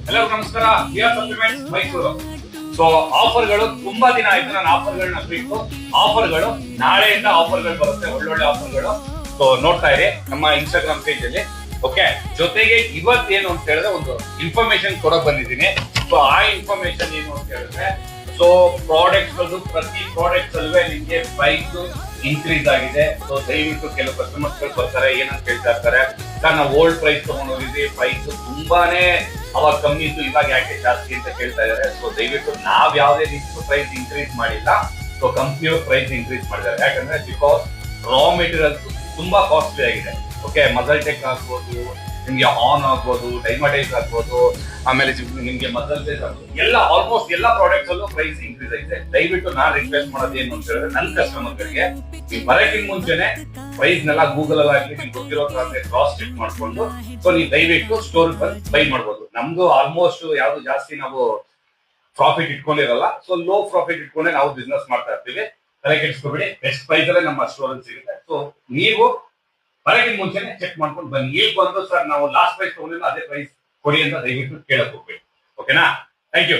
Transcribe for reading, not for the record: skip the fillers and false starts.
ಎಲ್ಲರಿಗೂ ನಮಸ್ಕಾರ. VR supplements Mysuru. So ಆಫರ್ಗಳು ತುಂಬಾ ದಿನ ಆಯ್ತು ನಾನು ಆಫರ್ಗಳನ್ನ ಬಿಟ್ಟು. ಆಫರ್ಗಳು ನಾಳೆಯಿಂದ ಆಫರ್ಗಳು ಬರುತ್ತೆ, ಒಳ್ಳೊಳ್ಳೆ ಆಫರ್ಗಳು. ಸೊ ನೋಡ್ತಾ ಇರಿ ನಮ್ಮ ಇನ್ಸ್ಟಾಗ್ರಾಮ್ ಪೇಜ್ ಅಲ್ಲಿ. ಓಕೆ, ಜೊತೆಗೆ ಇವತ್ತೇನು ಅಂತ ಹೇಳಿದ್ರೆ ಒಂದು ಇನ್ಫಾರ್ಮೇಶನ್ ಕೊಡಕ್ ಬಂದಿದ್ದೀನಿ. ಸೊ ಆ ಇನ್ಫಾರ್ಮೇಶನ್ ಏನು ಅಂತ ಹೇಳಿದ್ರೆ, ಸೊ ಪ್ರಾಡಕ್ಟ್ಸ್ ಪ್ರತಿ ಪ್ರಾಡಕ್ಟ್ಸ್ ಅಲ್ವೇ ನಿಮ್ಗೆ ಪ್ರೈಸ್ ಇನ್ಕ್ರೀಸ್ ಆಗಿದೆ. ಸೊ ದಯವಿಟ್ಟು ಕೆಲವು ಕಸ್ಟಮರ್ಸ್ ಗಳು ಬರ್ತಾರೆ, ಏನಂತ ಕೇಳ್ತಾ ಇರ್ತಾರೆ, ಸರ್ ನಾವು ಓಲ್ಡ್ ಪ್ರೈಸ್ ತಗೊಂಡೋಗಿದ್ವಿ, ಪ್ರೈಸ್ ತುಂಬಾನೇ ಅವಾಗ ಕಮ್ಮಿ ಇತ್ತು, ಇವಾಗ ಯಾಕೆ ಜಾಸ್ತಿ ಅಂತ ಕೇಳ್ತಾ ಇದಾರೆ. ಸೊ ದಯವಿಟ್ಟು ನಾವ್ ಯಾವ್ದೇ ರೀತಿ ಪ್ರೈಸ್ ಇನ್ಕ್ರೀಸ್ ಮಾಡಿಲ್ಲ. ಸೊ ಕಂಪ್ನಿಯವರು ಪ್ರೈಸ್ ಇನ್ಕ್ರೀಸ್ ಮಾಡಿದ್ದಾರೆ. ಯಾಕಂದ್ರೆ ಬಿಕಾಸ್ ರಾ ಮೆಟೀರಿಯಲ್ಸ್ ತುಂಬಾ ಕಾಸ್ಟ್ಲಿ ಆಗಿದೆ. ಓಕೆ, ಮಜಲ್ ಟೆಕ್ ಆಗ್ಬೋದು, ನಿಮ್ಗೆ ಆನ್ ಆಗ್ಬೋದು, ಡೈಮಟೈಸ್ ಆಗ್ಬೋದು, ಆಮೇಲೆ ನಿಮ್ಗೆ ಮಜಲ್ ಟೆಕ್ ಆಗ್ಬೋದು, ಎಲ್ಲ ಆಲ್ಮೋಸ್ಟ್ ಎಲ್ಲ ಪ್ರಾಡಕ್ಟ್ಸ್ ಅಲ್ಲೂ ಪ್ರೈಸ್ ಇನ್ಕ್ರೀಸ್ ಆಗಿದೆ. ದಯವಿಟ್ಟು ನಾನ್ ರಿಕ್ವೆಸ್ಟ್ ಮಾಡೋದು ಏನು ಅಂತ ಹೇಳಿದ್ರೆ, ನನ್ನ ಕಸ್ಟಮರ್ಗಳಿಗೆ ನೀವು ಬರೋಕ್ಕಿಂತ ಮುಂಚೆನೆ ಪ್ರೈಸ್ ನೆಲ್ಲ ಗೂಗಲ್ ಅಲ್ಲಿ ಆಗ್ಲಿ ನಿಮ್ಗೆ ಗೊತ್ತಿರೋ ಕ್ರಾಸ್ ಚೆಕ್ ಮಾಡ್ಕೊಂಡು ಸೊ ನೀವು ದಯವಿಟ್ಟು ಸ್ಟೋರ್ ಬಂದು ಬೈ ಮಾಡ್ಬೋದು. ನಮ್ದು ಆಲ್ಮೋಸ್ಟ್ ಯಾವ್ದು ಜಾಸ್ತಿ ನಾವು ಪ್ರಾಫಿಟ್ ಇಟ್ಕೊಂಡಿರಲ್ಲ. ಸೊ ಲೋ ಪ್ರಾಫಿಟ್ ಇಟ್ಕೊಂಡೆ ನಾವು ಬಿಸ್ನೆಸ್ ಮಾಡ್ತಾ ಇರ್ತೀವಿ. ತಲೆ ಕೆಡಿಸ್ಕೊಬೇಡಿ, ಬೆಸ್ಟ್ ಪ್ರೈಸ್ ಅಲ್ಲೇ ನಮ್ಮ ಸ್ಟೋರ್ ಅಲ್ಲಿ ಸಿಗುತ್ತೆ. ಸೊ ನೀವು ಬರೋಕ್ಕಿಂತ ಮುಂಚೆನೆ ಚೆಕ್ ಮಾಡ್ಕೊಂಡು ಬನ್ನಿ. ಈಗ ಬಂದು ಸರ್ ನಾವು ಲಾಸ್ಟ್ ಪ್ರೈಸ್ ತಗೊಂಡಿಲ್ಲ ಅದೇ ಪ್ರೈಸ್ ಕೊಡಿ ಅಂತ ದಯವಿಟ್ಟು ಕೇಳಕ್ ಹೋಗ್ಬೇಡಿ. ಓಕೆನಾ? Thank you.